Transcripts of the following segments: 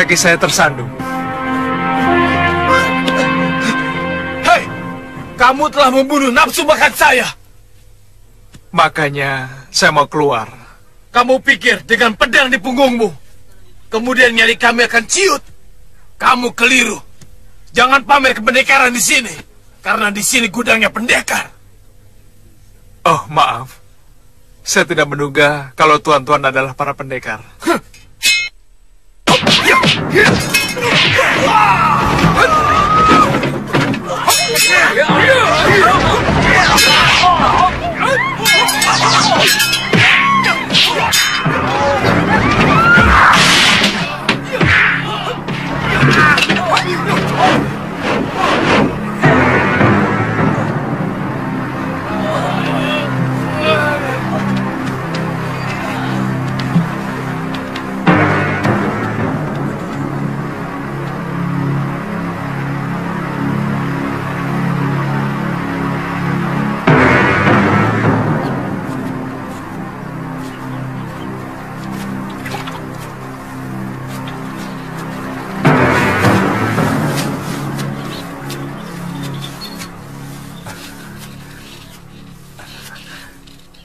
kaki saya tersandung. Hei, kamu telah membunuh nafsu makan saya. Makanya saya mau keluar. Kamu pikir dengan pedang di punggungmu, kemudian nyali kami akan ciut? Kamu keliru. Jangan pamer kependekaran di sini, karena di sini gudangnya pendekar. Oh, maaf. Saya tidak menduga kalau tuan-tuan adalah para pendekar.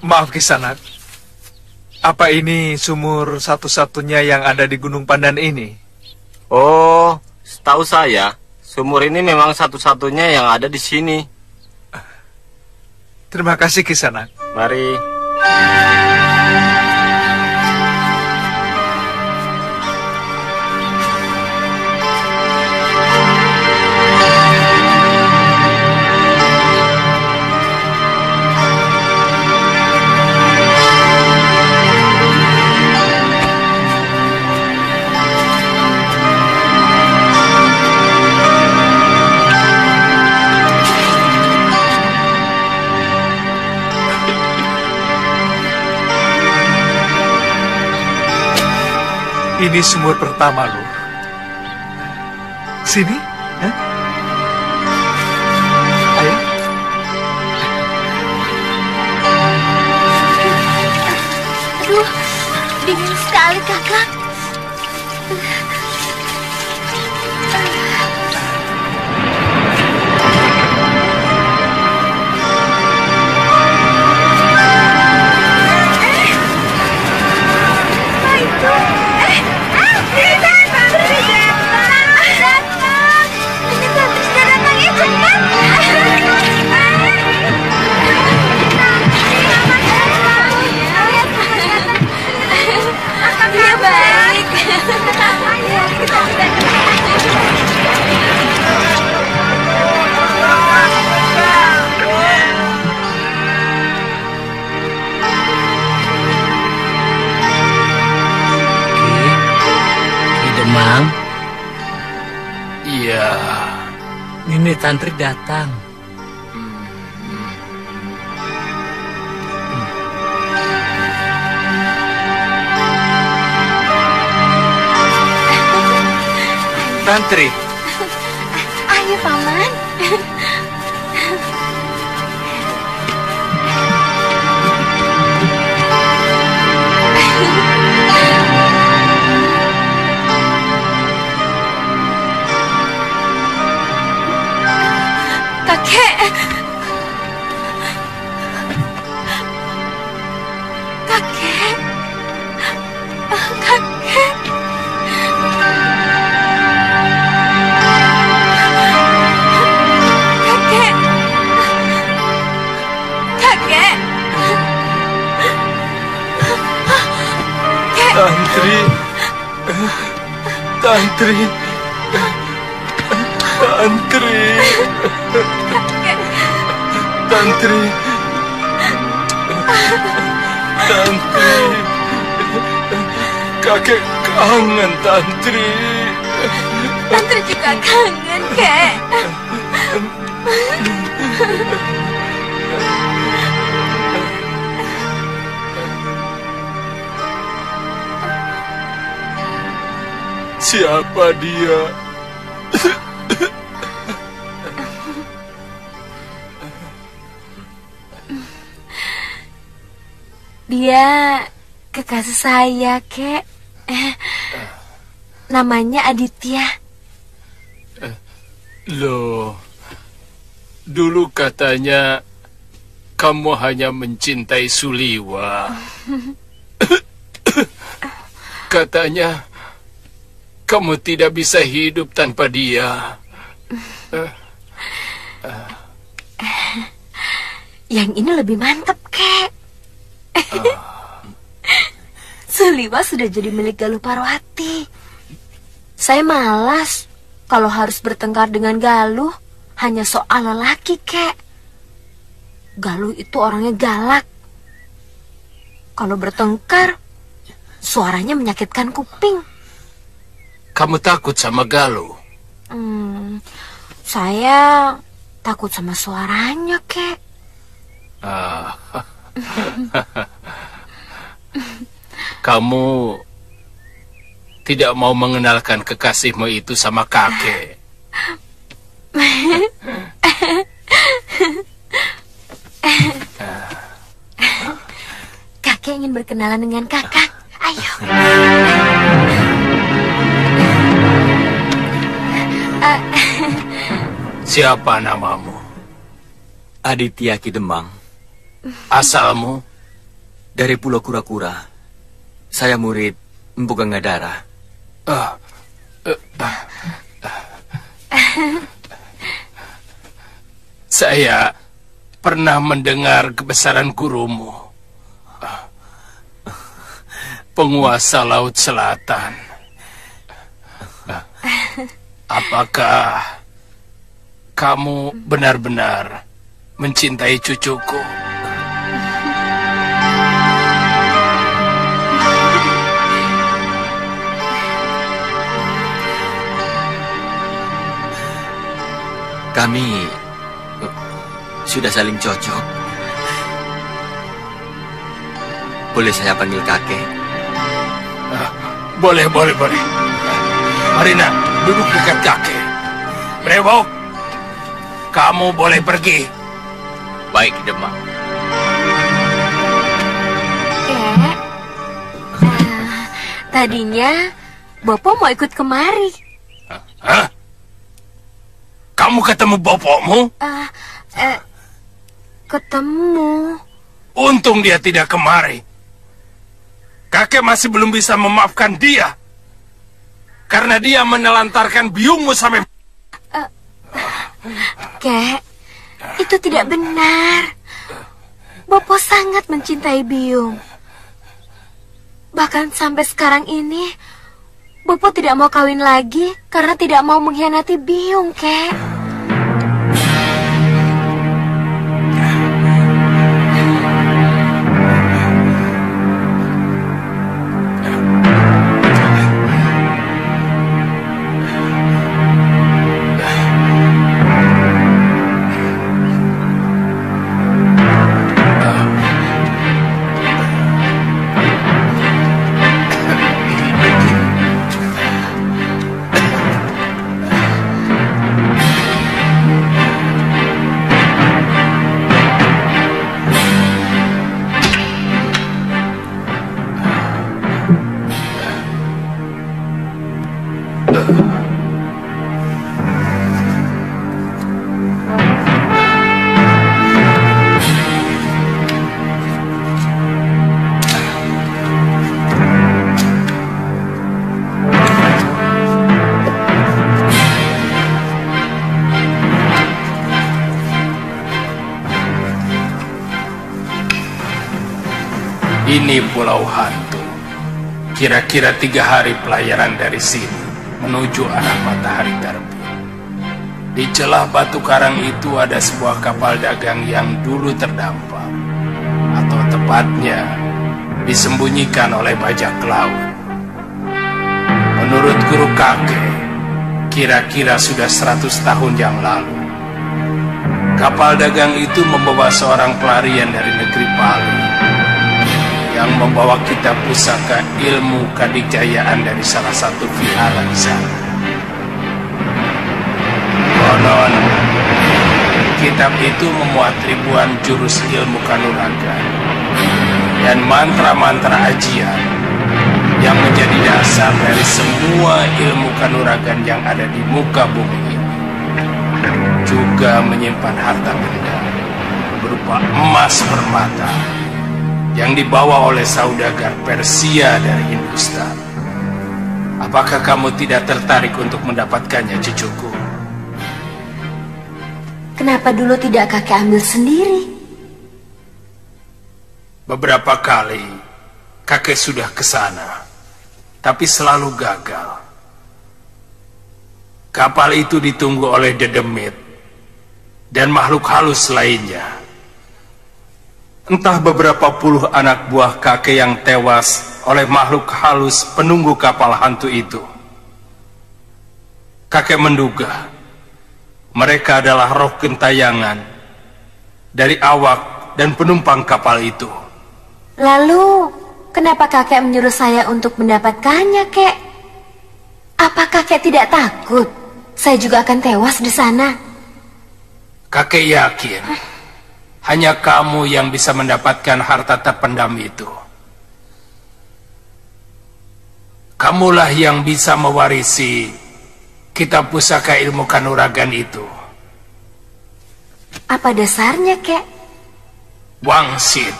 Maaf Kisanak, apa ini sumur satu-satunya yang ada di Gunung Pandan ini? Oh, setahu saya, sumur ini memang satu-satunya yang ada di sini. Terima kasih Kisanak. Mari. Ini sumur pertama, Lur. Sini, eh? Ayo. Aduh, dingin sekali, Kakak. Demang, Iya. Nini Tantri datang. Tantri. Ayo, Paman. Kakek. Kakek. Kakek. Kakek. Kakek. Tantri. Tantri. Tantri. Tantri. Tantri. Kakek kangen, Tantri. Tantri juga kangen, Kek. Siapa dia? Dia kekasih saya, Kek. namanya Aditya. Loh, dulu katanya kamu hanya mencintai Suliwa. Katanya kamu tidak bisa hidup tanpa dia. Yang ini lebih mantap, Kek. Suliwa sudah jadi milik Galuh Parwati. Saya malas kalau harus bertengkar dengan Galuh hanya soal lelaki, Kek. Galuh itu orangnya galak. Kalau bertengkar, suaranya menyakitkan kuping. Kamu takut sama Galuh? Saya takut sama suaranya, Kek. Kamu tidak mau mengenalkan kekasihmu itu sama kakek? Kakek ingin berkenalan dengan kakak. Ayo. Siapa namamu? Aditya Ki Demang. Asalmu? Dari Pulau Kura-Kura. Saya murid Empu Gangadara. Saya pernah mendengar kebesaran gurumu. Penguasa Laut Selatan. Apakah kamu benar-benar mencintai cucuku? Kami sudah saling cocok. Boleh saya panggil kakek? Boleh. Marina, duduk dekat kakek. Brewok, kamu boleh pergi. Baik, Demang. Kek, tadinya Bopo mau ikut kemari. Hah? Kamu ketemu bapakmu? Ketemu. Untung dia tidak kemari. Kakek masih belum bisa memaafkan dia. Karena dia menelantarkan biungmu sampai... Kek, itu tidak benar. Bopo sangat mencintai Biung. Bahkan sampai sekarang ini, Bopo tidak mau kawin lagi karena tidak mau mengkhianati Biung, Kek. Ini Pulau Hantu. Kira-kira 3 hari pelayaran dari sini menuju arah matahari terbit. Di celah batu karang itu ada sebuah kapal dagang yang dulu terdampar, atau tepatnya disembunyikan oleh bajak laut. Menurut guru kakek, kira-kira sudah 100 tahun yang lalu, kapal dagang itu membawa seorang pelarian dari negeri Palu yang membawa kitab pusaka ilmu kadikjayaan dari salah satu vihara di sana. Konon, kitab itu memuat ribuan jurus ilmu kanuragan dan mantra-mantra ajian yang menjadi dasar dari semua ilmu kanuragan yang ada di muka bumi ini, juga menyimpan harta benda berupa emas permata yang dibawa oleh saudagar Persia dari Hindustan. Apakah kamu tidak tertarik untuk mendapatkannya, cucuku? Kenapa dulu tidak kakek ambil sendiri? Beberapa kali kakek sudah ke sana, tapi selalu gagal. Kapal itu ditunggu oleh Dedemit dan makhluk halus lainnya. Entah beberapa puluh anak buah kakek yang tewas oleh makhluk halus penunggu kapal hantu itu. Kakek menduga mereka adalah roh gentayangan dari awak dan penumpang kapal itu. Lalu, kenapa kakek menyuruh saya untuk mendapatkannya, kek? Apa kakek tidak takut? Saya juga akan tewas di sana. Kakek yakin hanya kamu yang bisa mendapatkan harta terpendam itu. Kamulah yang bisa mewarisi kitab pusaka ilmu kanuragan itu. Apa dasarnya, kek? Wangsit.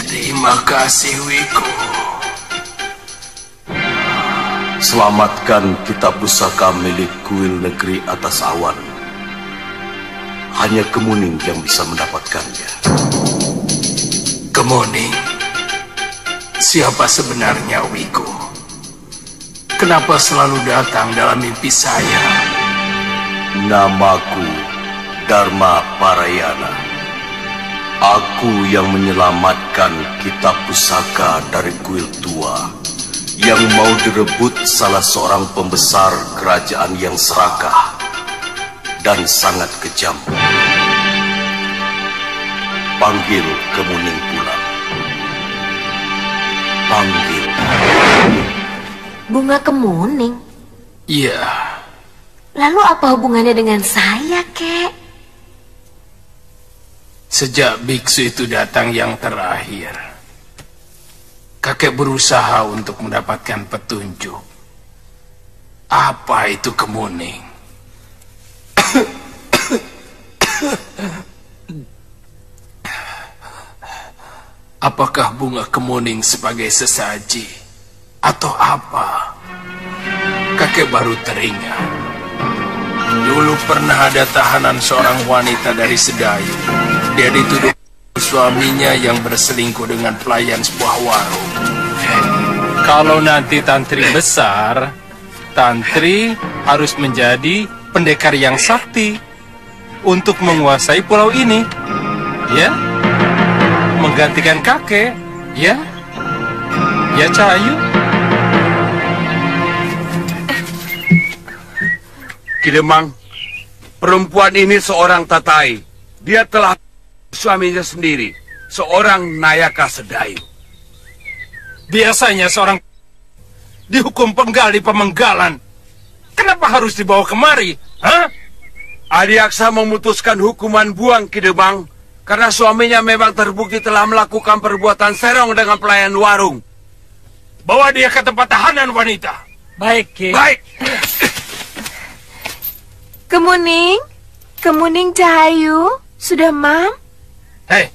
Terima kasih, Wiku. Selamatkan kitab pusaka milik kuil negeri atas awan. Hanya Kemuning yang bisa mendapatkannya. Kemuning? Siapa sebenarnya Wiku? Kenapa selalu datang dalam mimpi saya? Namaku Dharma Parayana. Aku yang menyelamatkan kitab pusaka dari kuil tua yang mau direbut salah seorang pembesar kerajaan yang serakah dan sangat kejam. Panggil Kemuning pulang. Panggil. Bunga kemuning? Iya. Lalu apa hubungannya dengan saya, kek? Sejak biksu itu datang yang terakhir, kakek berusaha untuk mendapatkan petunjuk. Apa itu kemuning? Apakah bunga kemuning sebagai sesaji? Atau apa? Kakek baru teringat. Dulu pernah ada tahanan seorang wanita dari Sedayu. Dia dituduh suaminya yang berselingkuh dengan pelayan sebuah warung. Kalau nanti Tantri besar, Tantri harus menjadi pendekar yang sakti untuk menguasai pulau ini. Ya? Menggantikan kakek. Ya? Ya, Cahayu? Kidemang, perempuan ini seorang tatai. Dia telah suaminya sendiri, seorang Nayaka Sedayu. Biasanya seorang dihukum penggal di pemenggalan. Kenapa harus dibawa kemari? Hah? Adiaksa memutuskan hukuman buang Kidemang karena suaminya memang terbukti telah melakukan perbuatan serong dengan pelayan warung. Bawa dia ke tempat tahanan wanita. Baik, Ki. Baik. Kemuning? Kemuning Cahayu? Sudah, Mam? Hei,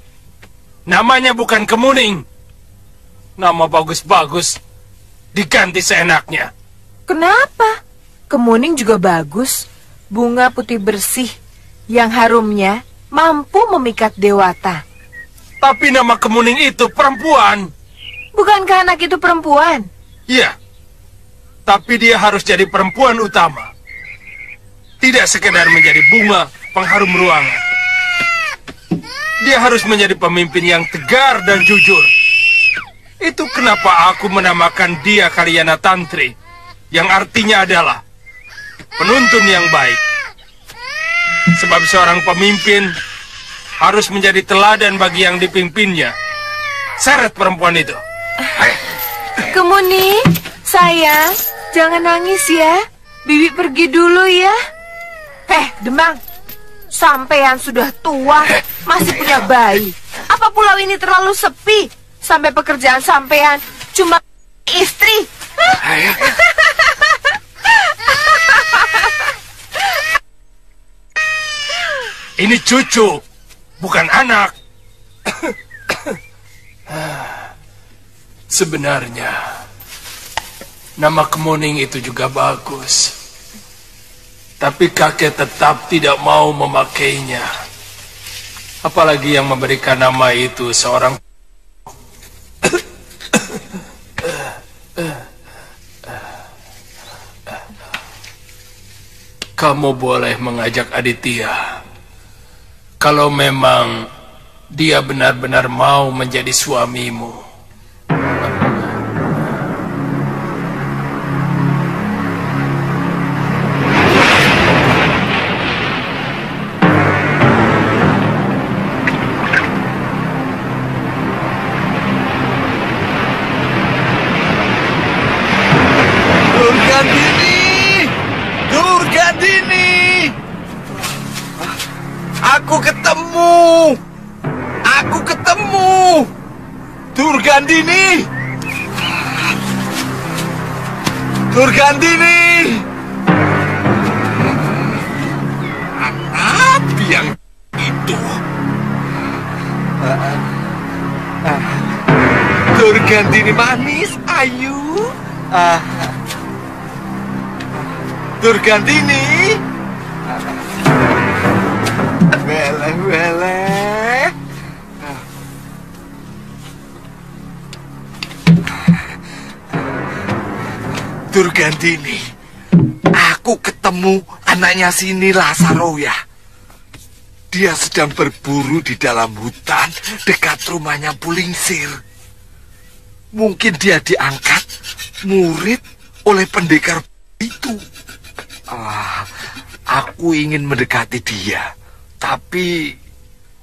namanya bukan Kemuning. Nama bagus-bagus diganti seenaknya. Kenapa? Kemuning juga bagus. Bunga putih bersih yang harumnya mampu memikat dewata. Tapi nama Kemuning itu perempuan. Bukankah anak itu perempuan? Iya. Tapi dia harus jadi perempuan utama. Tidak sekedar menjadi bunga pengharum ruangan. Dia harus menjadi pemimpin yang tegar dan jujur. Itu kenapa aku menamakan dia Kalyana Tantri, yang artinya adalah penuntun yang baik. Sebab seorang pemimpin harus menjadi teladan bagi yang dipimpinnya. Seret perempuan itu. Kemuning, sayang, jangan nangis ya. Bibi pergi dulu ya. Demang, sampean sudah tua, masih punya bayi. Apa pulau ini terlalu sepi? Sampai pekerjaan sampean cuma istri. Ini cucu, bukan anak. Sebenarnya, nama Kemuning itu juga bagus. Tapi kakek tetap tidak mau memakainya. Apalagi yang memberikan nama itu seorang... Kamu boleh mengajak Aditya. Kalau memang dia benar-benar mau menjadi suamimu. Aku ketemu. Durgandini. Apa yang itu? Durgandini manis, ayu. Durgandini. Weleh. Durgandini, aku ketemu anaknya Sini Lasaroya. Dia sedang berburu di dalam hutan dekat rumahnya Pulingsir. Mungkin dia diangkat murid oleh pendekar itu. Aku ingin mendekati dia. Tapi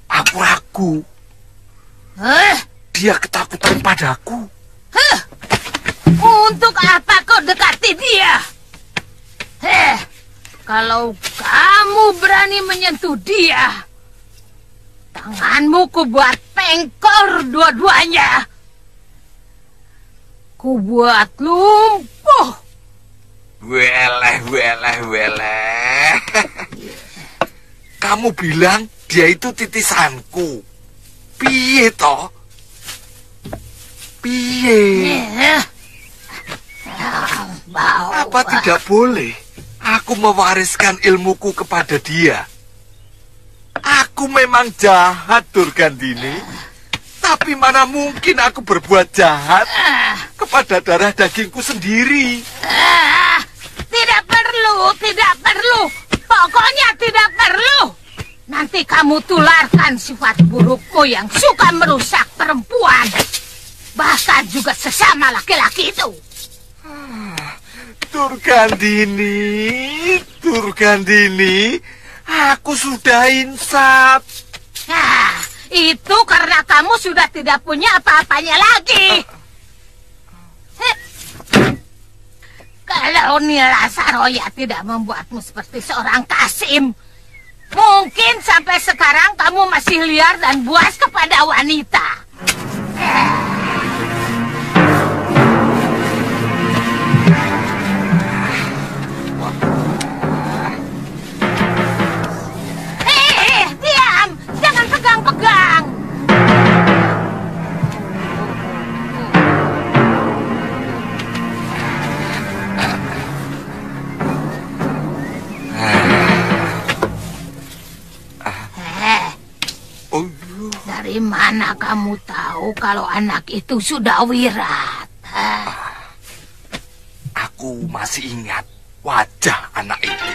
aku ragu. Dia ketakutan padaku. Untuk apa kau dekati dia? Kalau kamu berani menyentuh dia, tanganmu kubuat pengkor dua-duanya. Kubuat lumpuh. Weleh. Kamu bilang dia itu titisanku. Piye toh? Piye? Apa tidak boleh aku mewariskan ilmuku kepada dia? Aku memang jahat, Durgandini. Tapi mana mungkin aku berbuat jahat kepada darah dagingku sendiri? Tidak perlu. Pokoknya tidak perlu. Nanti kamu tularkan sifat burukmu yang suka merusak perempuan. Bahkan juga sesama laki-laki itu. Durgandini, aku sudah insaf. Itu karena kamu sudah tidak punya apa-apanya lagi. Kalau Nila Saroya tidak membuatmu seperti seorang Kasim, mungkin sampai sekarang kamu masih liar dan buas kepada wanita. Diam! Jangan pegang-pegang! Dari mana kamu tahu kalau anak itu sudah wirat? Aku aku masih ingat wajah anak itu.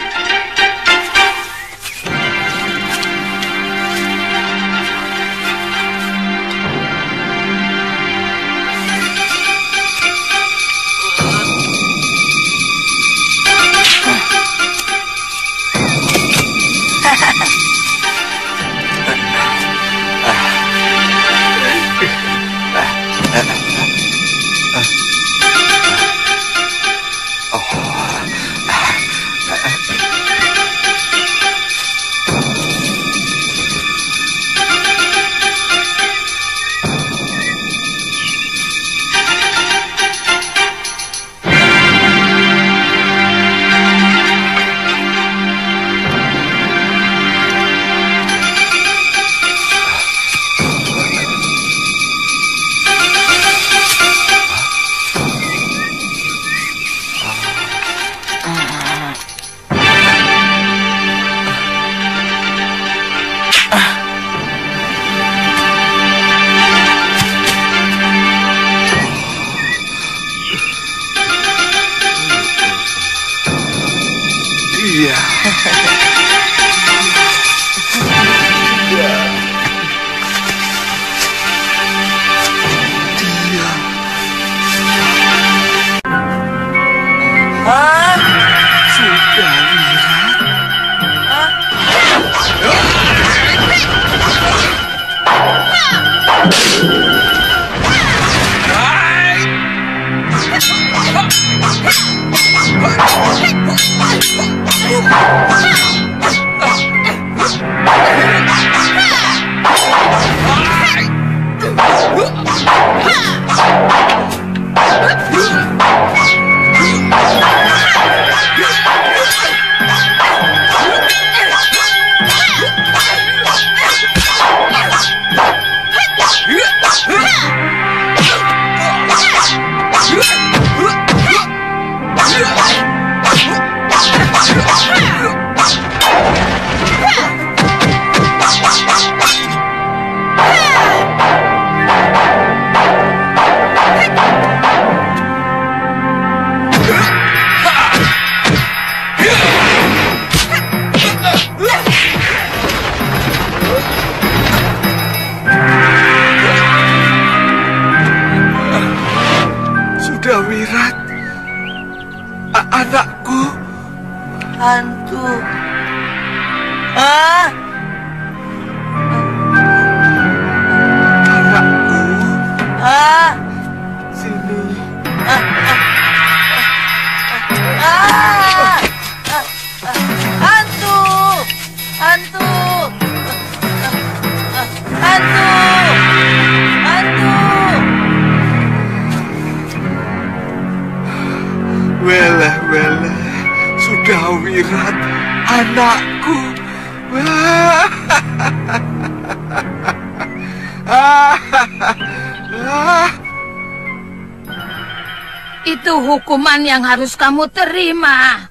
Itu hukuman yang harus kamu terima.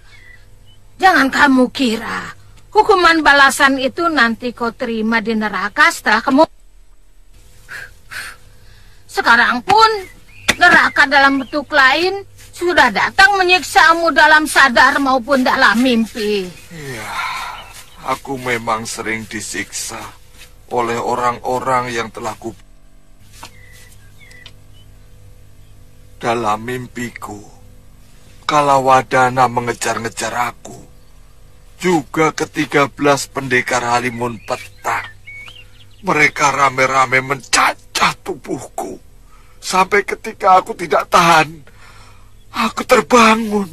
Jangan kamu kira hukuman balasan itu nanti kau terima di neraka setelah kamu... Sekarang pun neraka dalam bentuk lain sudah datang menyiksamu dalam sadar maupun dalam mimpi. Iya, aku memang sering disiksa oleh orang-orang yang telah ku... Dalam mimpiku, Kalawadana mengejar-ngejar aku. Juga ke-13 pendekar Halimun Petak. Mereka rame-rame mencacah tubuhku. Sampai ketika aku tidak tahan, aku terbangun.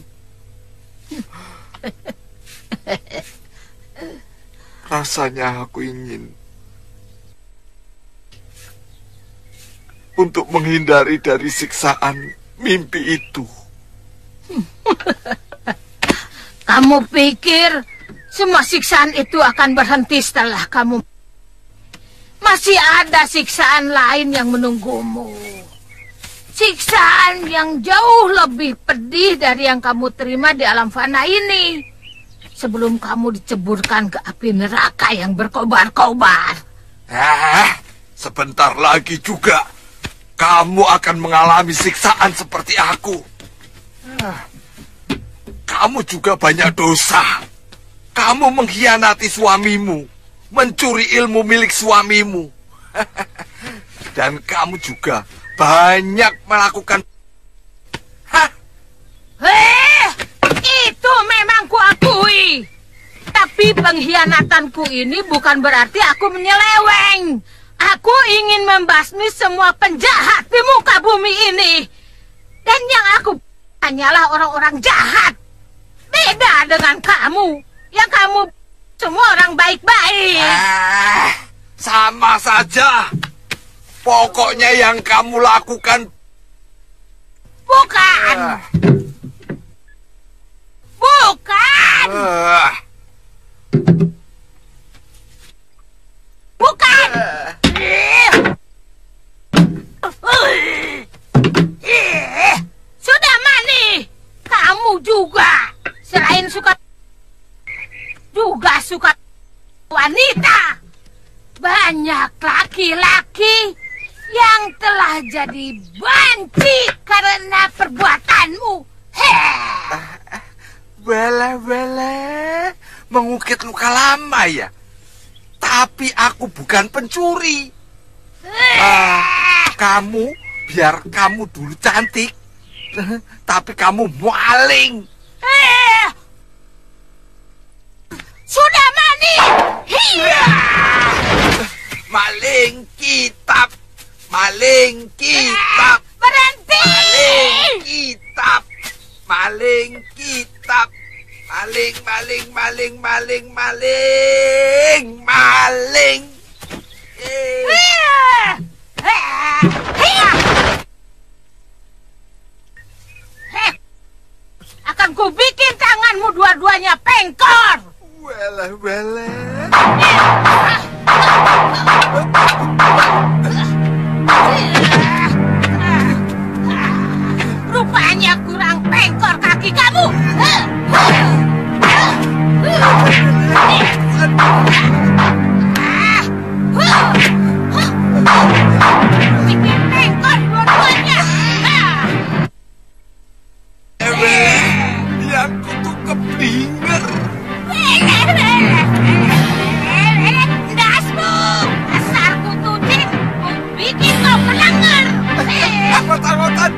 Rasanya aku ingin untuk menghindari dari siksaan mimpi itu. Kamu pikir semua siksaan itu akan berhenti setelah kamu... Masih ada siksaan lain yang menunggumu. Siksaan yang jauh lebih pedih dari yang kamu terima di alam fana ini. Sebelum kamu diceburkan ke api neraka yang berkobar-kobar. Sebentar lagi juga kamu akan mengalami siksaan seperti aku. kamu juga banyak dosa. Kamu mengkhianati suamimu, mencuri ilmu milik suamimu. Dan kamu juga banyak melakukan... Itu memang kuakui. Tapi pengkhianatanku ini bukan berarti aku menyeleweng. Aku ingin membasmi semua penjahat di muka bumi ini. Dan yang aku hanyalah orang-orang jahat. Beda dengan kamu. Yang kamu semua orang baik-baik. Sama saja. Pokoknya yang kamu lakukan... Bukan. Bukan. Bukan. Sudah Mani. Kamu juga. Selain suka wanita. Banyak laki-laki yang telah jadi banci karena perbuatanmu. Wele, mengukit luka lama ya. Tapi aku bukan pencuri. Kamu, biar kamu dulu cantik, tapi kamu maling. Sudah Mani. Maling kitab. Maling kitab. Berhenti. Maling kitab. Maling kitab. Maling. Akan ku bikin tanganmu dua-duanya pengkor. Wele. Rupanya kurang pengkor kaki kamu. Bikin pengkor dua-duanya. Yang kutu keblinger. Dasmu, asal kutucing, bikin kau kelenger. Anggot-anggotan.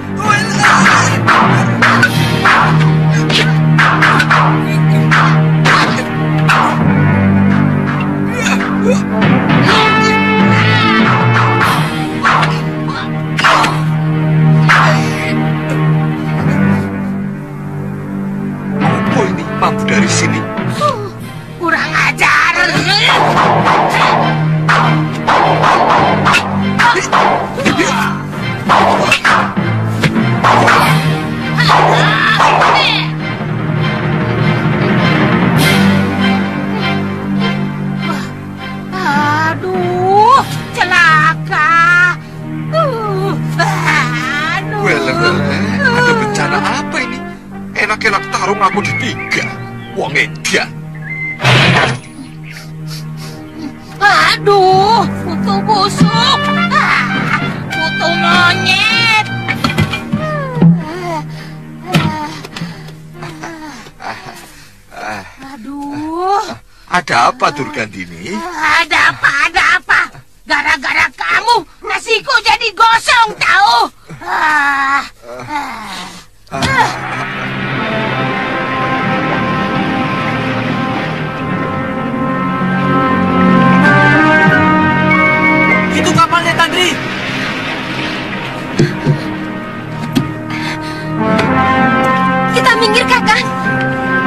Apa ini mampu dari sini? Kurang ajar. Aduh, celaka. Aduh. Wele, ada bencana apa ini? Enak-enak tarung aku di 3. Wong edan. Aduh, kutu busuk. Kutu monyet. Aduh. Ada apa, Durgandini? Ada apa? Gara-gara kamu, nasiku jadi gosong, tahu? Itu kapalnya, Tandri. Kita minggir, Kakang.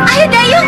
Ayo, Dayung.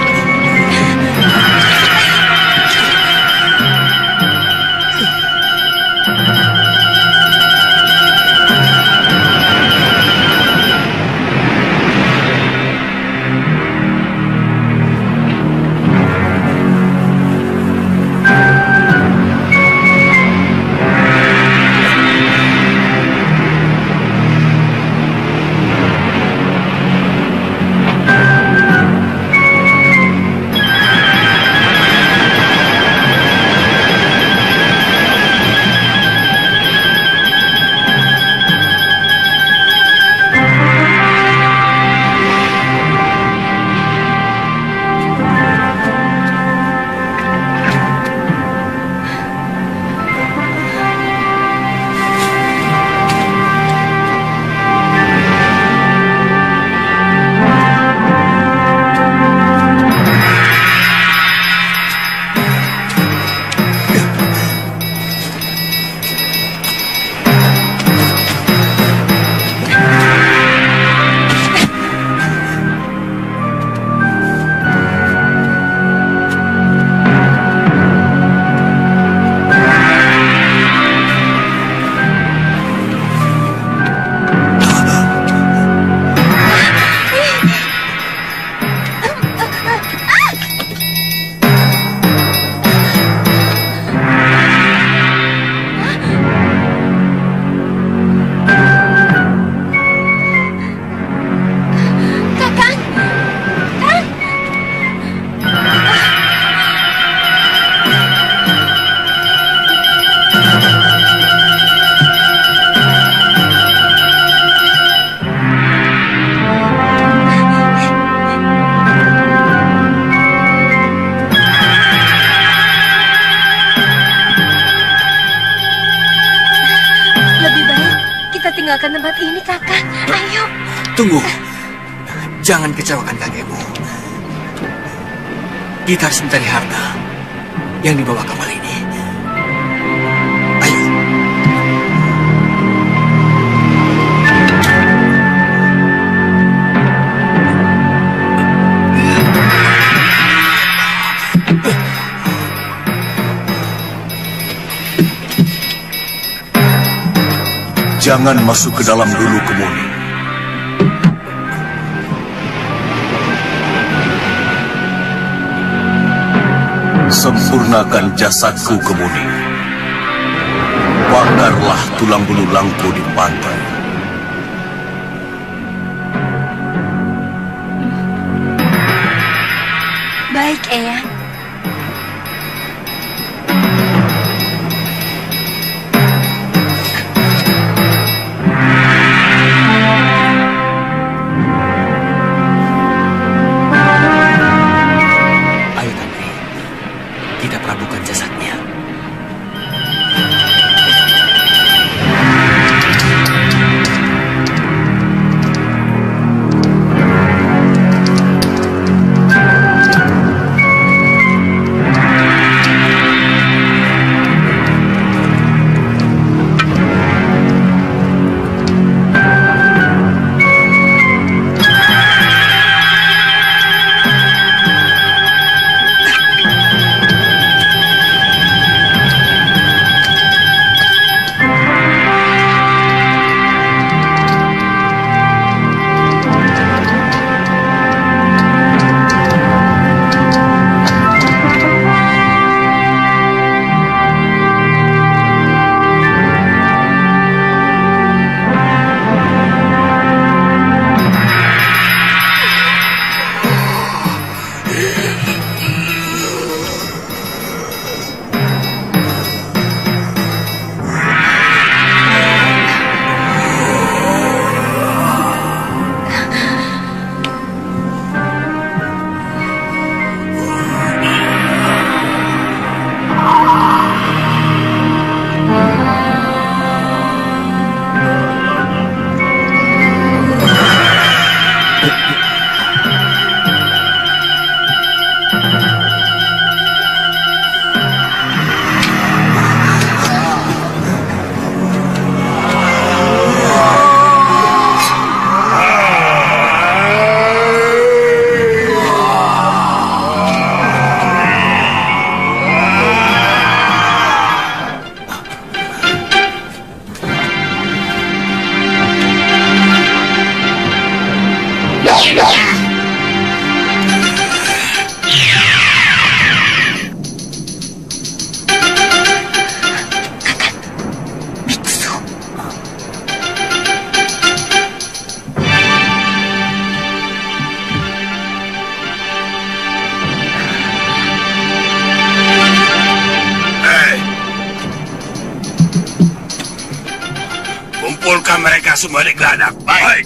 Lebih baik kita tinggalkan tempat ini, Kakak. Ayo. Tunggu. Jangan kecewakan kakekmu. Kita harus mencari harta yang dibawa kapal ini. Ayo. Jangan masuk ke dalam dulu, Kemuni. Sempurnakan jasadku, Kemuni. Bakarlah tulang belulangku di pantai. Baik, Eyang. Kumpulkan mereka semua di geladak. Baik.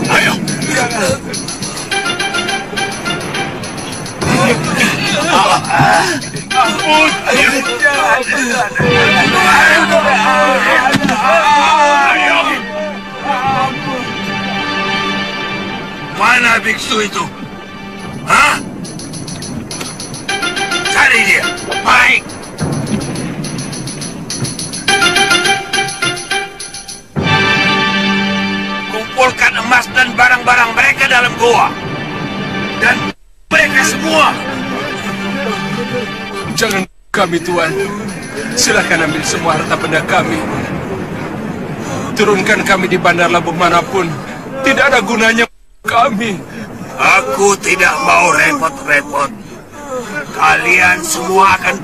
Ayo. Mana biksu itu? Hah? Cari dia. Baik. Kumpulkan emas dan barang-barang mereka dalam goa. Dan mereka semua. Jangan kami, Tuan. Silakan ambil semua harta benda kami. Turunkan kami di bandar labuh manapun. Tidak ada gunanya kami. Aku tidak mau repot-repot. Kalian semua akan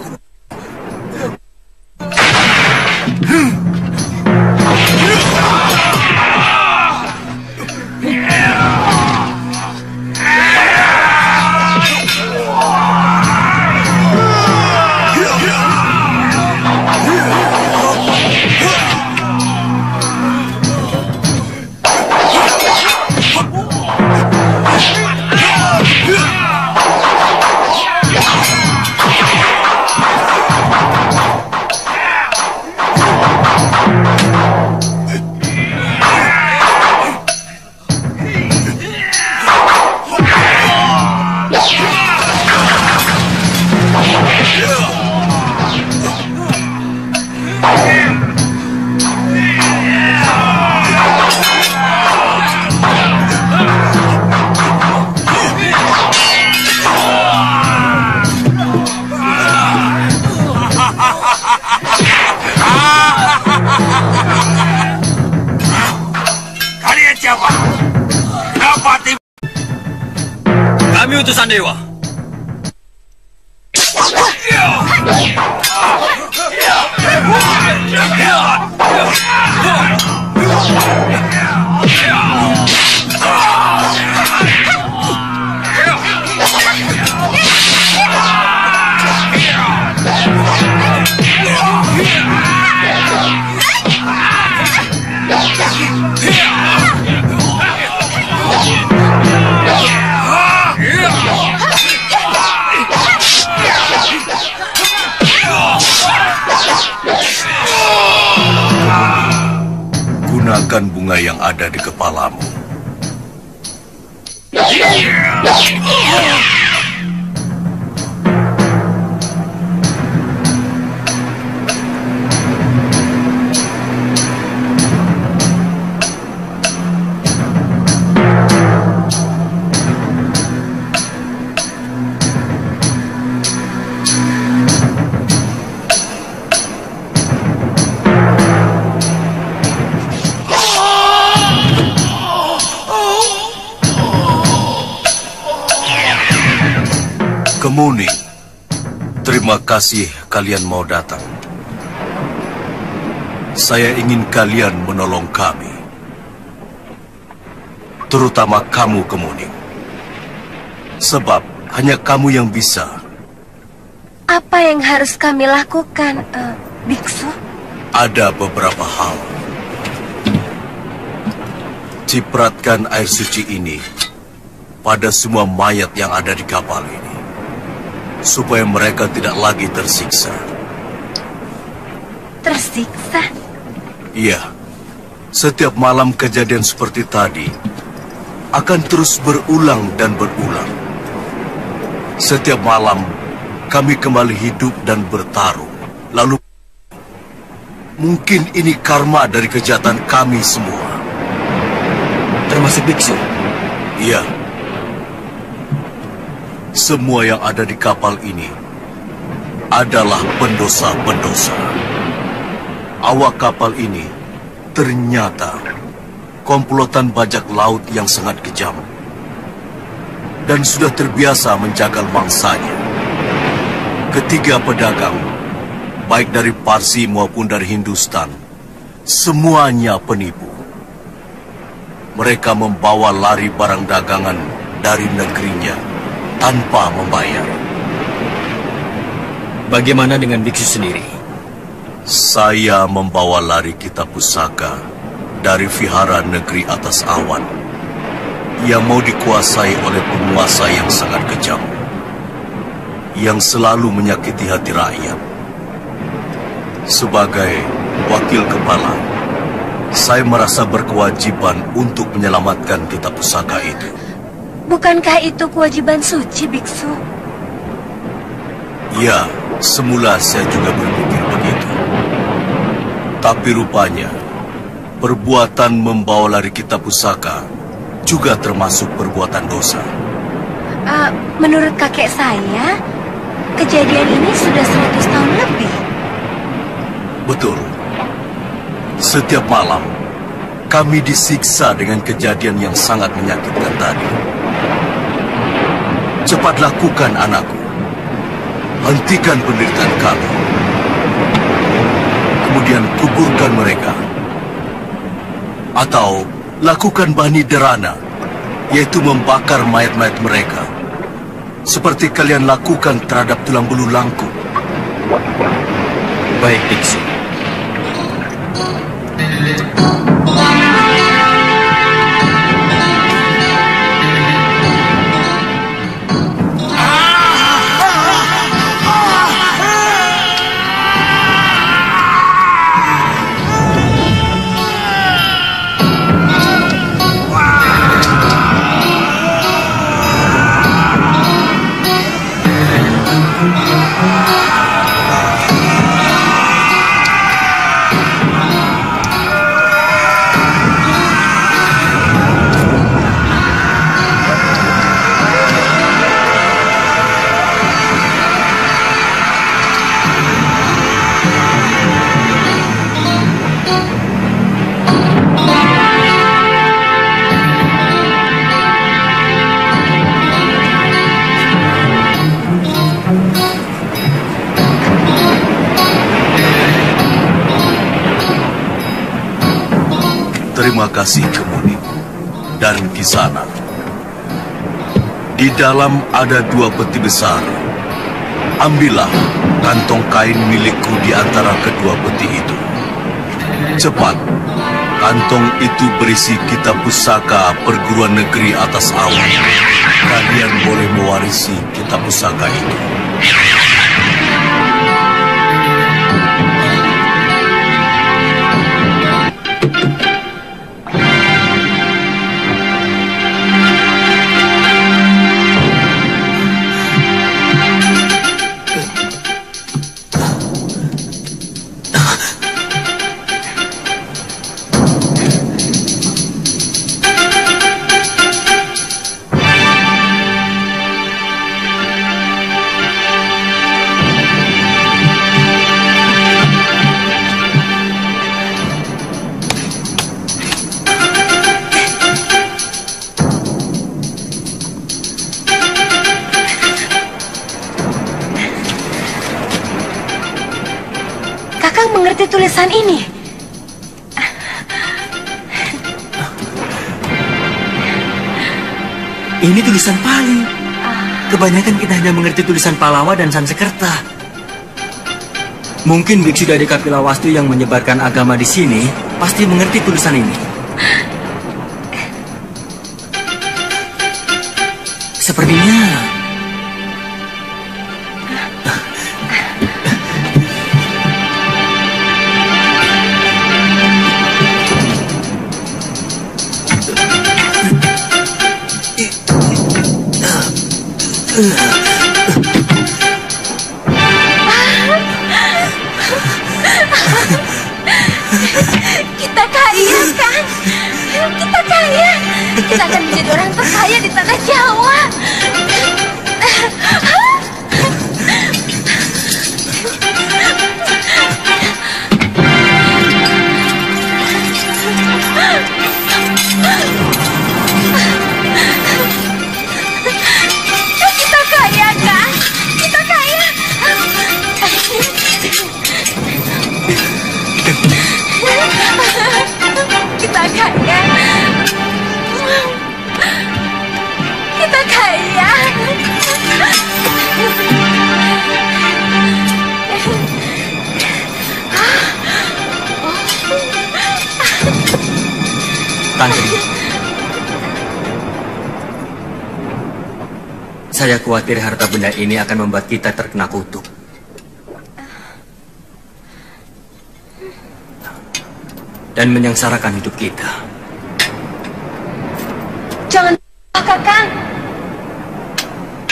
kekuatan dewa. Gunakan bunga yang ada di kepalamu. Kemuning, terima kasih kalian mau datang. Saya ingin kalian menolong kami. Terutama kamu, Kemuning. Sebab hanya kamu yang bisa. Apa yang harus kami lakukan, biksu? Ada beberapa hal. Cipratkan air suci ini pada semua mayat yang ada di kapal ini, supaya mereka tidak lagi tersiksa. Tersiksa? Iya. Setiap malam kejadian seperti tadi akan terus berulang dan berulang. Setiap malam kami kembali hidup dan bertarung. Lalu mungkin ini karma dari kejahatan kami semua. Termasuk biksu? Iya. Semua yang ada di kapal ini adalah pendosa-pendosa. Awak kapal ini ternyata komplotan bajak laut yang sangat kejam dan sudah terbiasa menjagal mangsanya. Ketiga pedagang, baik dari Parsi maupun dari Hindustan, semuanya penipu. Mereka membawa lari barang dagangan dari negerinya tanpa membayar. Bagaimana dengan biksu sendiri? Saya membawa lari kitab pusaka dari vihara negeri atas awan yang mau dikuasai oleh penguasa yang sangat kejam, yang selalu menyakiti hati rakyat. Sebagai wakil kepala, saya merasa berkewajiban untuk menyelamatkan kitab pusaka itu. Bukankah itu kewajiban suci, biksu? Ya, semula saya juga berpikir begitu. Tapi rupanya, perbuatan membawa lari kitab pusaka juga termasuk perbuatan dosa. Menurut kakek saya, kejadian ini sudah 100 tahun lebih. Betul. Setiap malam, kami disiksa dengan kejadian yang sangat menyakitkan tadi. Cepat lakukan, anakku. Hentikan penderitaan kami. Kemudian kuburkan mereka. Atau lakukan bani derana, yaitu membakar mayat-mayat mereka, seperti kalian lakukan terhadap tulang belulangku. Baik, biksu. berterima kasih ke Muning. Dan di sana, di dalam ada 2 peti besar. Ambillah kantong kain milikku di antara kedua peti itu. Cepat, kantong itu berisi kitab pusaka perguruan negeri atas awan. Kalian boleh mewarisi kitab pusaka itu. Mengerti tulisan ini? Ini tulisan Pali. Kebanyakan kita hanya mengerti tulisan Palawa dan Sansekerta. Mungkin biksu dari Kapilawastu yang menyebarkan agama di sini pasti mengerti tulisan ini. Sepertinya kita kaya kan? Kita kaya. Kita akan menjadi orang terkaya di tanah Jawa. Kita kaya kan? Kita kaya. Kita kaya. Kita kaya. Tantri, saya khawatir harta benda ini akan membuat kita terkena kutuk. Dan menyengsarakan hidup kita. Jangan, Kakang.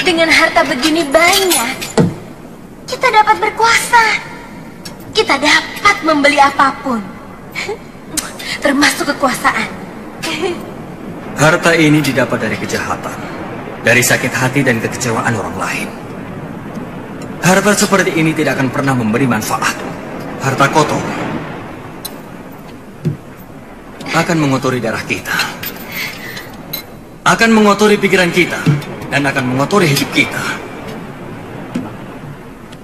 Dengan harta begini banyak, kita dapat berkuasa. Kita dapat membeli apapun, termasuk kekuasaan. Harta ini didapat dari kejahatan, dari sakit hati dan kekecewaan orang lain. Harta seperti ini tidak akan pernah memberi manfaat. Harta kotor akan mengotori darah kita, akan mengotori pikiran kita, dan akan mengotori hidup kita.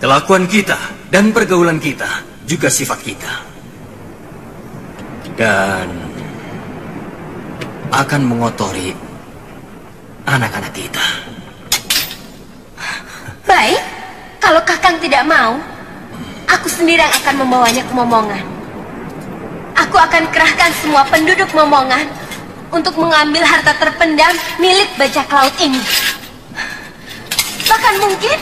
Kelakuan kita dan pergaulan kita juga sifat kita. Dan akan mengotori anak-anak kita. Baik, kalau Kakang tidak mau, aku sendiri yang akan membawanya ke Momongan. Aku akan kerahkan semua penduduk Momongan untuk mengambil harta terpendam milik bajak laut ini. Bahkan mungkin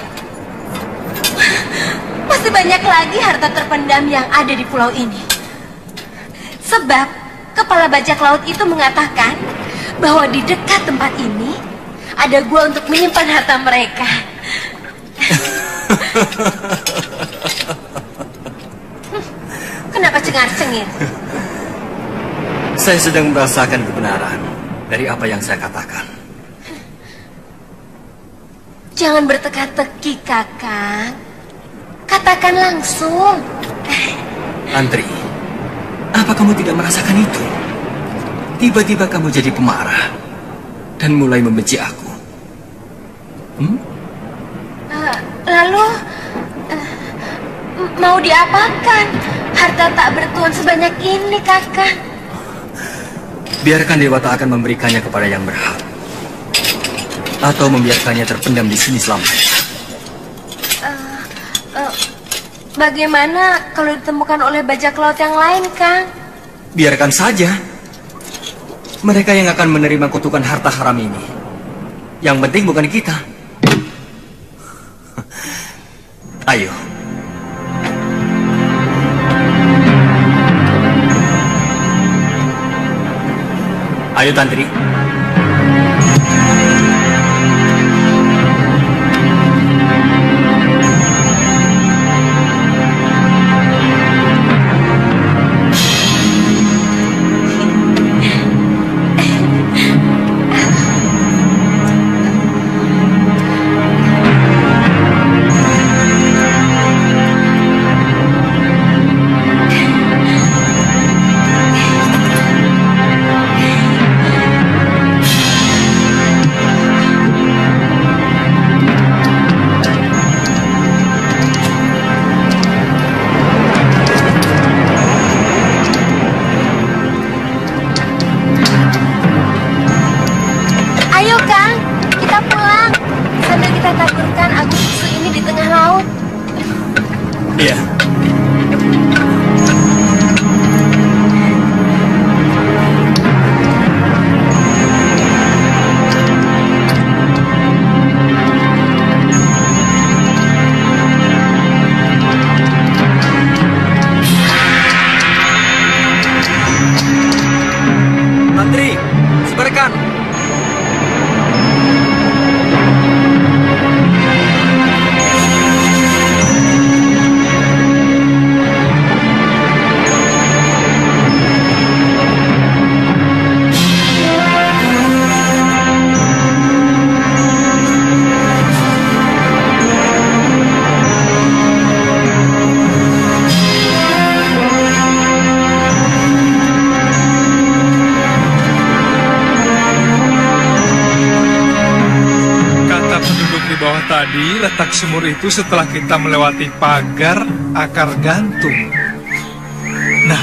masih banyak lagi harta terpendam yang ada di pulau ini. Sebab kepala bajak laut itu mengatakan bahwa di dekat tempat ini ada gua untuk menyimpan harta mereka. Kenapa cengar-cengir? Saya sedang merasakan kebenaran dari apa yang saya katakan. Jangan berteka-teki, Kakang. Katakan langsung. Antri, apa kamu tidak merasakan itu? Tiba-tiba kamu jadi pemarah dan mulai membenci aku. Lalu, mau diapakan harta tak bertuan sebanyak ini, Kakang? Biarkan Dewata akan memberikannya kepada yang berhak. Atau membiarkannya terpendam di sini selamanya. Bagaimana kalau ditemukan oleh bajak laut yang lain, Kang? Biarkan saja. Mereka yang akan menerima kutukan harta haram ini. Yang penting bukan kita. Ayo. Ayo, Tantri. Tadi letak sumur itu setelah kita melewati pagar akar gantung. Nah,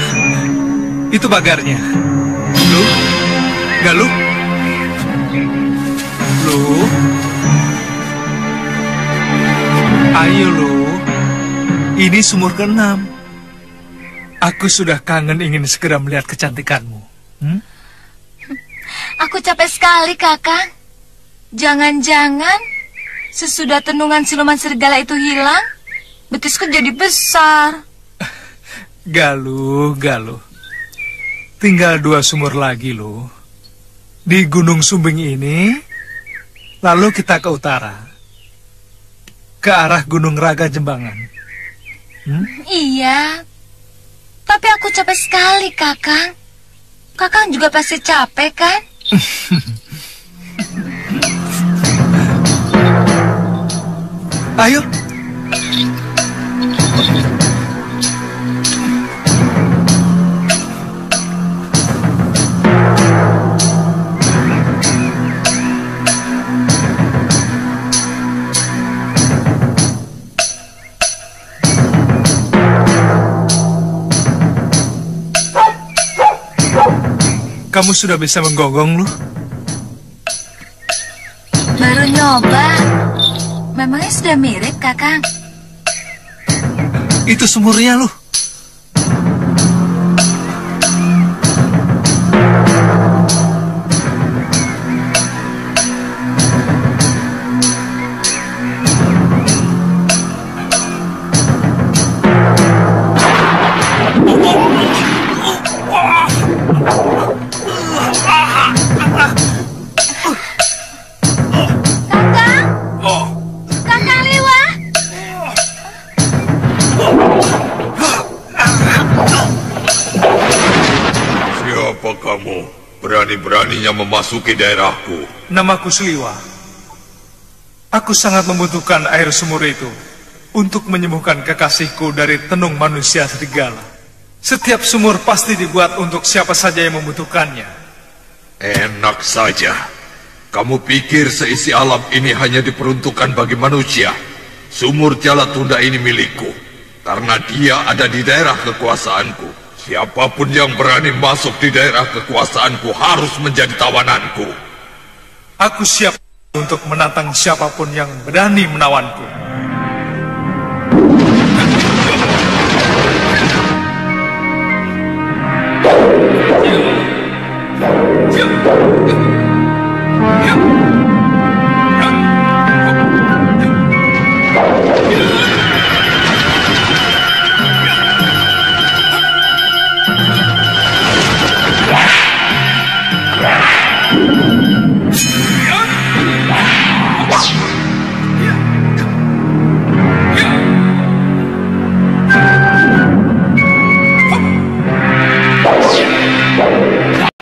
itu pagarnya. Lu, Galuh, lu, ayo lu. Ini sumur ke-6. Aku sudah kangen ingin segera melihat kecantikanmu. Aku capek sekali, Kakang. Jangan-jangan sesudah tenungan siluman serigala itu hilang, betisku jadi besar. Galuh. Tinggal 2 sumur lagi, loh. Di Gunung Sumbing ini, lalu kita ke utara. Ke arah Gunung Raga Jembangan. Iya. Tapi aku capek sekali, Kakang. Kakang juga pasti capek, kan? Ayo. Kamu sudah bisa menggonggong, lu? Baru nyoba. Memangnya sudah mirip, Kakang? Itu sumurnya, lu. Berani-beraninya memasuki daerahku. Namaku Sliwa. Aku sangat membutuhkan air sumur itu untuk menyembuhkan kekasihku dari tenung manusia serigala. Setiap sumur pasti dibuat untuk siapa saja yang membutuhkannya. Enak saja. Kamu pikir seisi alam ini hanya diperuntukkan bagi manusia? Sumur Jalatunda ini milikku, karena dia ada di daerah kekuasaanku. Siapapun yang berani masuk di daerah kekuasaanku harus menjadi tawananku. Aku siap untuk menantang siapapun yang berani menawanku.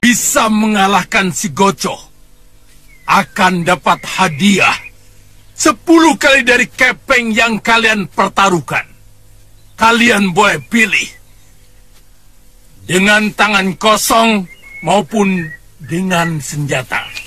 Bisa mengalahkan si Goco akan dapat hadiah 10 kali dari kepeng yang kalian pertaruhkan. Kalian boleh pilih dengan tangan kosong maupun dengan senjata.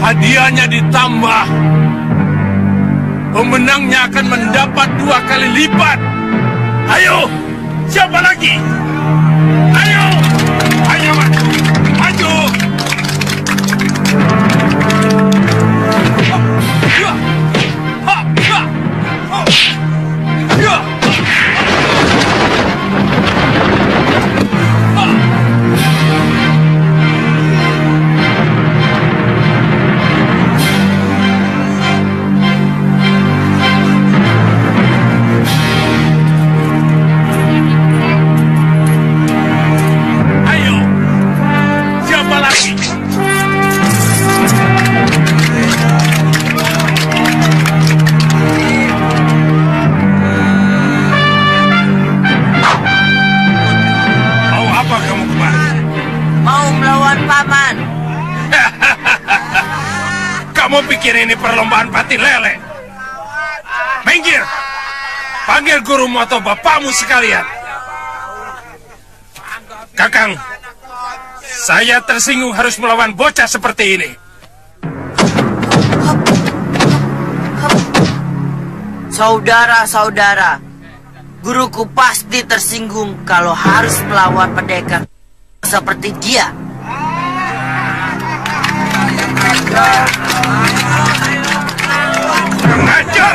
Hadiahnya ditambah. Pemenangnya akan mendapat 2 kali lipat. Ayo, siapa lagi? Ayo, ayo maju, maju. Kamu pikir ini perlombaan patin lele? Minggir! Panggil gurumu atau bapakmu sekalian. Kakang, saya tersinggung harus melawan bocah seperti ini. Saudara-saudara, guruku pasti tersinggung kalau harus melawan pendekar seperti dia. Mengajar!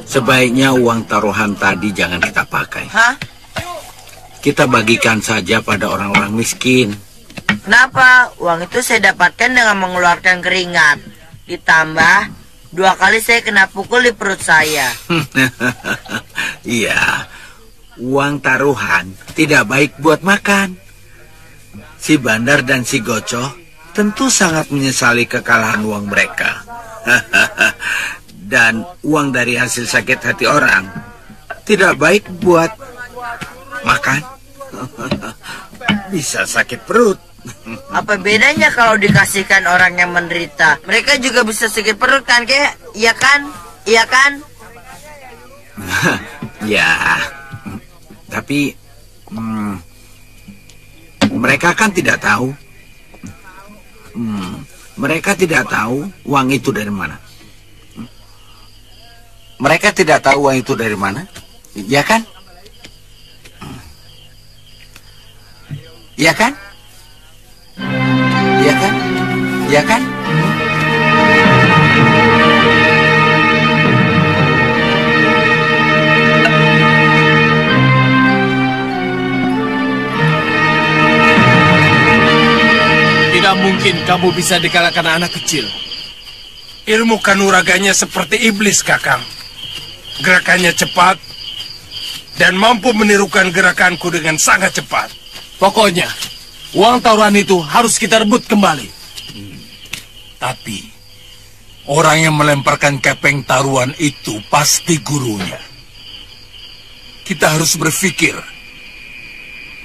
Sebaiknya uang taruhan tadi jangan kita pakai. Hah? Kita bagikan saja pada orang-orang miskin. Kenapa? Uang itu saya dapatkan dengan mengeluarkan keringat. Ditambah 2 kali saya kena pukul di perut saya. Iya, uang taruhan tidak baik buat makan. Si Bandar dan si Goco tentu sangat menyesali kekalahan uang mereka. Dan uang dari hasil sakit hati orang tidak baik buat makan. Bisa sakit perut. Apa bedanya kalau dikasihkan orang yang menderita? Mereka juga bisa sakit perut kan, Kek? Iya kan? Iya kan? Ya, tapi mereka kan tidak tahu. Mereka tidak tahu uang itu dari mana. Mereka tidak tahu uang itu dari mana, ya kan? Ya kan? Ya kan? Ya kan? Tidak mungkin kamu bisa dikalahkan anak kecil. Ilmu kanuraganya seperti iblis, Kakang. Gerakannya cepat dan mampu menirukan gerakanku dengan sangat cepat. Pokoknya, uang taruhan itu harus kita rebut kembali. Tapi, orang yang melemparkan kepeng taruhan itu pasti gurunya. Kita harus berpikir,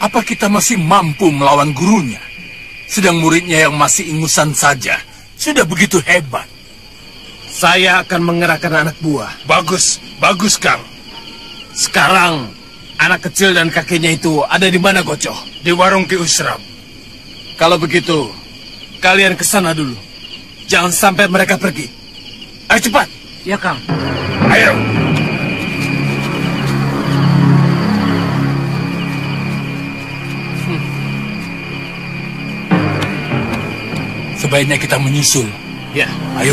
apa kita masih mampu melawan gurunya? Sedang muridnya yang masih ingusan saja sudah begitu hebat. Saya akan mengerahkan anak buah. Bagus, bagus, Kang. Sekarang, anak kecil dan kakeknya itu ada di mana, Gocoh? Di warung Ki Usram. Kalau begitu, kalian ke sana dulu. Jangan sampai mereka pergi. Ayo cepat. Ya, Kang. Ayo. Sebaiknya kita menyusul. Ya. Ayo.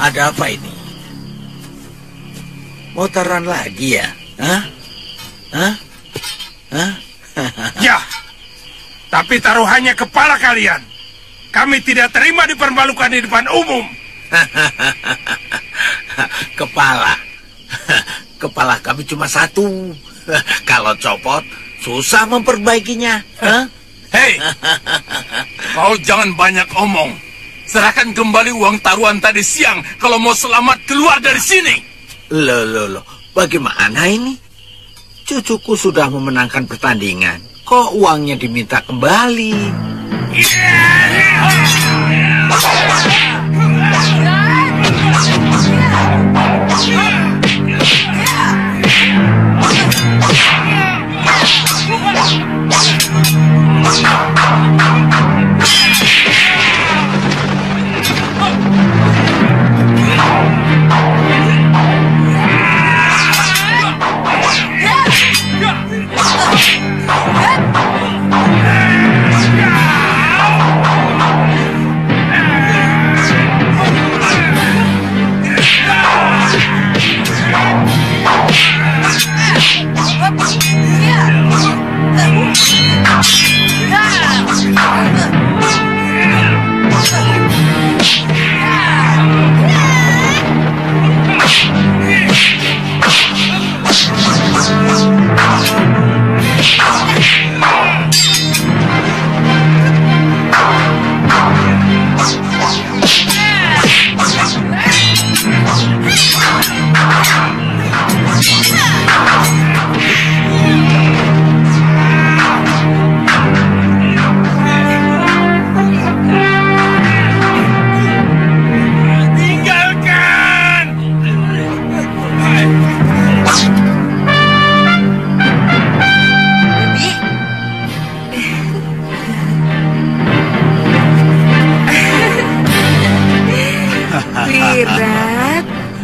Ada apa ini? Mau taruhan lagi ya? Hah? Hah? Hah? Ya, tapi taruhannya kepala kalian. Kami tidak terima dipermalukan di depan umum. Kepala. Kepala kami cuma satu. Kalau copot, susah memperbaikinya. Hah? Hei, kau jangan banyak omong. Serahkan kembali uang taruhan tadi siang kalau mau selamat keluar dari sini. Loh, bagaimana ini? Cucuku sudah memenangkan pertandingan. Kok uangnya diminta kembali?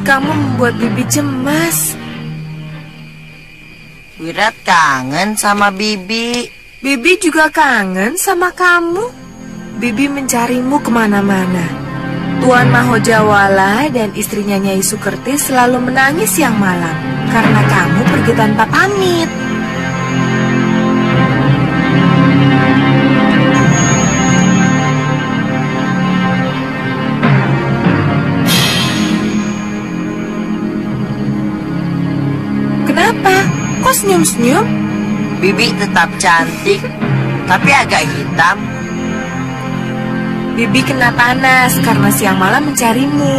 Kamu membuat Bibi cemas. Wirat kangen sama Bibi. Bibi juga kangen sama kamu. Bibi mencarimu kemana-mana. Tuan Mahojawala dan istrinya Nyai Sukerti selalu menangis siang malam karena kamu pergi tanpa pamit. Kok senyum-senyum? Bibi tetap cantik, tapi agak hitam. Bibi kena panas karena siang malam mencarimu.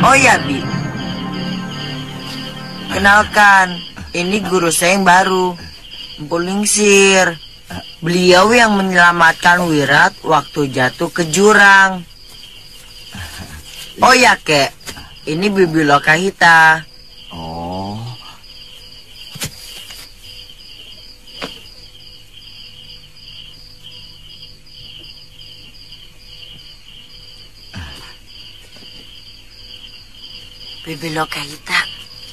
Oh ya, Bi. Kenalkan, ini guru saya yang baru, Empu Lingsir. Beliau yang menyelamatkan Wirat waktu jatuh ke jurang. Oh ya, Kek. Ini Bibi Lokahita. Oh. Bibi Lokahita,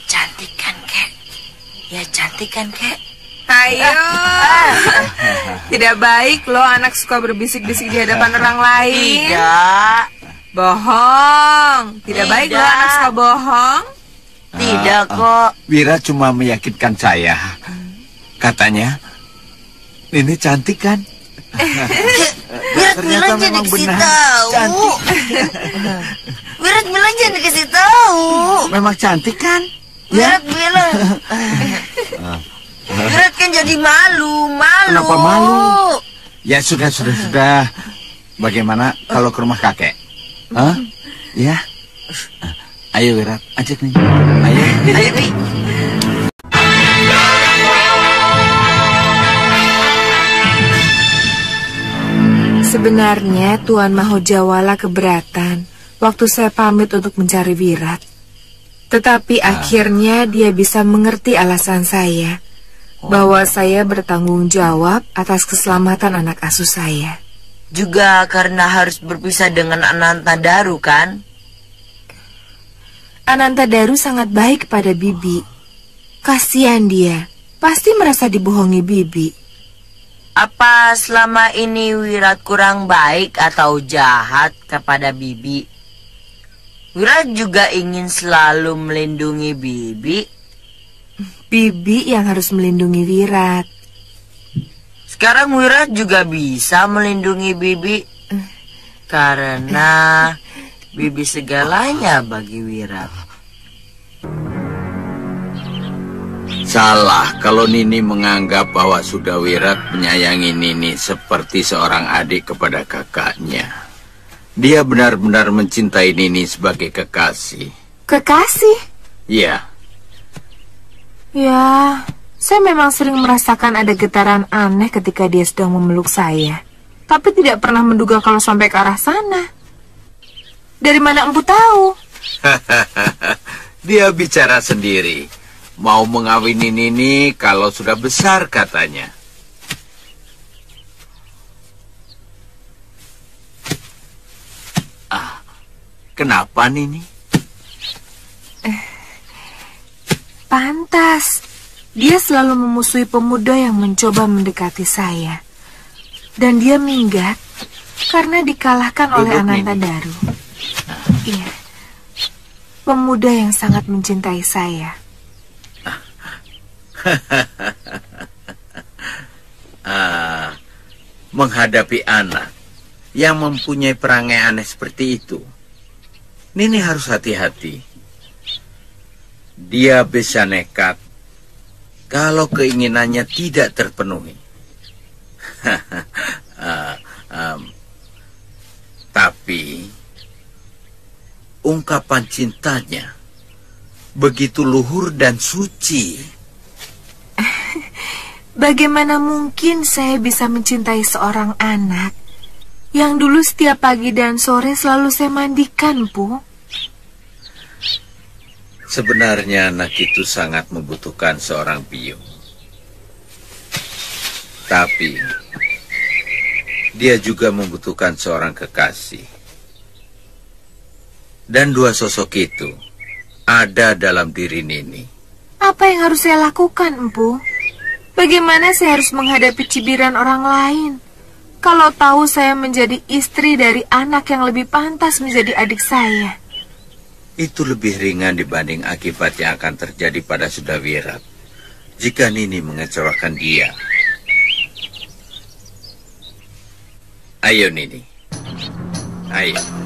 cantik kan, Kek? Ya, cantik kan, Kek? Ayo. Tidak baik loh anak suka berbisik-bisik di hadapan orang lain. Tidak. Bohong. Tidak baik loh anak suka bohong. Tidak kok. Wira cuma meyakinkan saya. Katanya, Nini cantik kan? Wirat bilang jangan dikasih tahu. Wirat bilang jangan dikasih tahu. Memang cantik kan? Wirat bilang. Wirat kan jadi malu. Kenapa malu? Ya sudah. Bagaimana kalau ke rumah kakek? Hah? Ya. Ayo Wirat, ajak nih. Ayo. Bi. Sebenarnya Tuan Mahojawala keberatan waktu saya pamit untuk mencari Wirat. Tetapi akhirnya dia bisa mengerti alasan saya, bahwa saya bertanggung jawab atas keselamatan anak asuh saya. Juga karena harus berpisah dengan Anantadaru kan? Anantadaru sangat baik pada Bibi. Kasihan dia, pasti merasa dibohongi Bibi. Apa selama ini Wirat kurang baik atau jahat kepada Bibi? Wirat juga ingin selalu melindungi Bibi. Bibi yang harus melindungi Wirat. Sekarang Wirat juga bisa melindungi Bibi. Karena Bibi segalanya bagi Wirat. Salah kalau Nini menganggap bahwa sudah Wirat menyayangi Nini seperti seorang adik kepada kakaknya. Dia benar-benar mencintai Nini sebagai kekasih. Kekasih? Iya. Ya, saya memang sering merasakan ada getaran aneh ketika dia sedang memeluk saya. Tapi tidak pernah menduga kalau sampai ke arah sana. Dari mana Empu tahu? Dia bicara sendiri. Mau mengawini Nini kalau sudah besar katanya. Kenapa Nini? Pantas. Dia selalu memusuhi pemuda yang mencoba mendekati saya. Dan dia minggat karena dikalahkan oleh Anantadaru. Iya. Pemuda yang sangat mencintai saya. Menghadapi anak yang mempunyai perangai aneh seperti itu, Nini harus hati-hati. Dia bisa nekat kalau keinginannya tidak terpenuhi. Tapi ungkapan cintanya begitu luhur dan suci. Bagaimana mungkin saya bisa mencintai seorang anak yang dulu setiap pagi dan sore selalu saya mandikan, Bu? Sebenarnya anak itu sangat membutuhkan seorang biung. Tapi dia juga membutuhkan seorang kekasih. Dan dua sosok itu ada dalam diri Nini. Apa yang harus saya lakukan, Empu? Bagaimana saya harus menghadapi cibiran orang lain kalau tahu saya menjadi istri dari anak yang lebih pantas menjadi adik saya? Itu lebih ringan dibanding akibat yang akan terjadi pada Sudawirat jika Nini mengecewakan dia. Ayo Nini, Ayo.